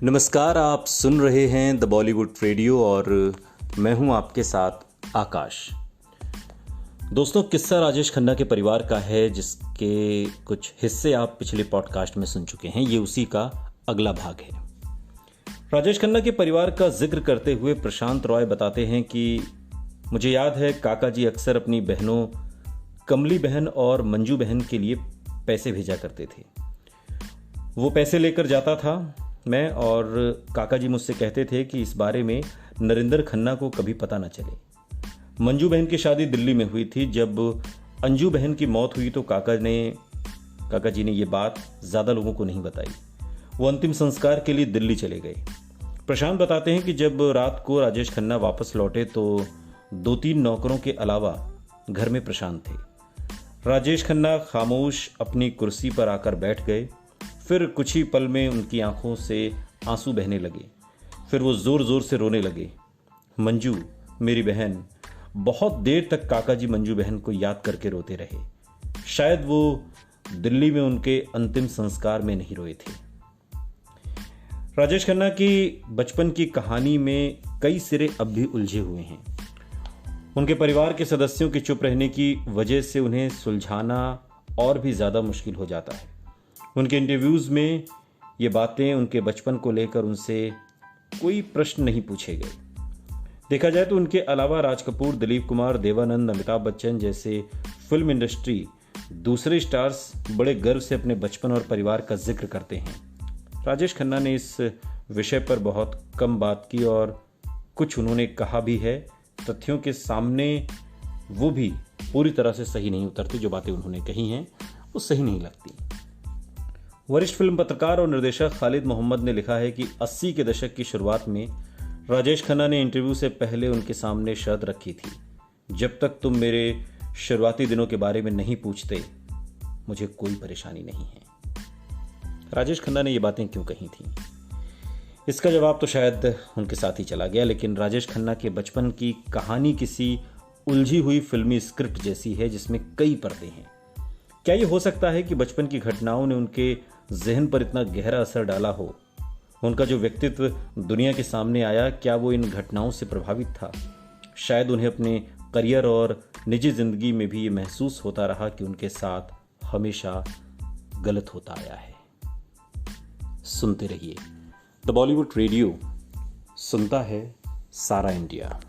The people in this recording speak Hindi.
नमस्कार, आप सुन रहे हैं द बॉलीवुड रेडियो और मैं हूं आपके साथ आकाश। दोस्तों, किस्सा राजेश खन्ना के परिवार का है जिसके कुछ हिस्से आप पिछले पॉडकास्ट में सुन चुके हैं। ये उसी का अगला भाग है। राजेश खन्ना के परिवार का जिक्र करते हुए प्रशांत रॉय बताते हैं कि मुझे याद है काका जी अक्सर अपनी बहनों कमली बहन और मंजू बहन के लिए पैसे भेजा करते थे। वो पैसे लेकर जाता था मैं, और काका जी मुझसे कहते थे कि इस बारे में नरेंद्र खन्ना को कभी पता न चले। मंजू बहन की शादी दिल्ली में हुई थी। जब अंजू बहन की मौत हुई तो काका जी ने ये बात ज़्यादा लोगों को नहीं बताई। वो अंतिम संस्कार के लिए दिल्ली चले गए। प्रशांत बताते हैं कि जब रात को राजेश खन्ना वापस लौटे तो 2-3 नौकरों के अलावा घर में प्रशांत थे। राजेश खन्ना खामोश अपनी कुर्सी पर आकर बैठ गए। फिर कुछ ही पल में उनकी आंखों से आंसू बहने लगे। फिर वो जोर जोर से रोने लगे। मंजू, मेरी बहन। बहुत देर तक काका जी मंजू बहन को याद करके रोते रहे। शायद वो दिल्ली में उनके अंतिम संस्कार में नहीं रोए थे। राजेश खन्ना की बचपन की कहानी में कई सिरे अब भी उलझे हुए हैं। उनके परिवार के सदस्यों के चुप रहने की वजह से उन्हें सुलझाना और भी ज्यादा मुश्किल हो जाता है। उनके इंटरव्यूज में ये बातें उनके बचपन को लेकर उनसे कोई प्रश्न नहीं पूछे गए। देखा जाए तो उनके अलावा राज कपूर, दिलीप कुमार, देवानंद, अमिताभ बच्चन जैसे फिल्म इंडस्ट्री दूसरे स्टार्स बड़े गर्व से अपने बचपन और परिवार का जिक्र करते हैं। राजेश खन्ना ने इस विषय पर बहुत कम बात की और कुछ उन्होंने कहा भी है। तथ्यों के सामने वो भी पूरी तरह से सही नहीं उतरती। जो बातें उन्होंने कही हैं वो सही नहीं लगती। वरिष्ठ फिल्म पत्रकार और निर्देशक खालिद मोहम्मद ने लिखा है कि 80 के दशक की शुरुआत में राजेश खन्ना ने इंटरव्यू से पहले उनके सामने शर्त रखी थी, जब तक तुम मेरे शुरुआती दिनों के बारे में नहीं पूछते मुझे कोई परेशानी नहीं है। राजेश खन्ना ने ये बातें क्यों कही थी, इसका जवाब तो शायद उनके साथ ही चला गया। लेकिन राजेश खन्ना के बचपन की कहानी किसी उलझी हुई फिल्मी स्क्रिप्ट जैसी है जिसमें कई पर्दे हैं। क्या ये हो सकता है कि बचपन की घटनाओं ने उनके जहन पर इतना गहरा असर डाला हो? उनका जो व्यक्तित्व दुनिया के सामने आया, क्या वो इन घटनाओं से प्रभावित था? शायद उन्हें अपने करियर और निजी जिंदगी में भी ये महसूस होता रहा कि उनके साथ हमेशा गलत होता आया है। सुनते रहिए द बॉलीवुड रेडियो। सुनता है सारा इंडिया।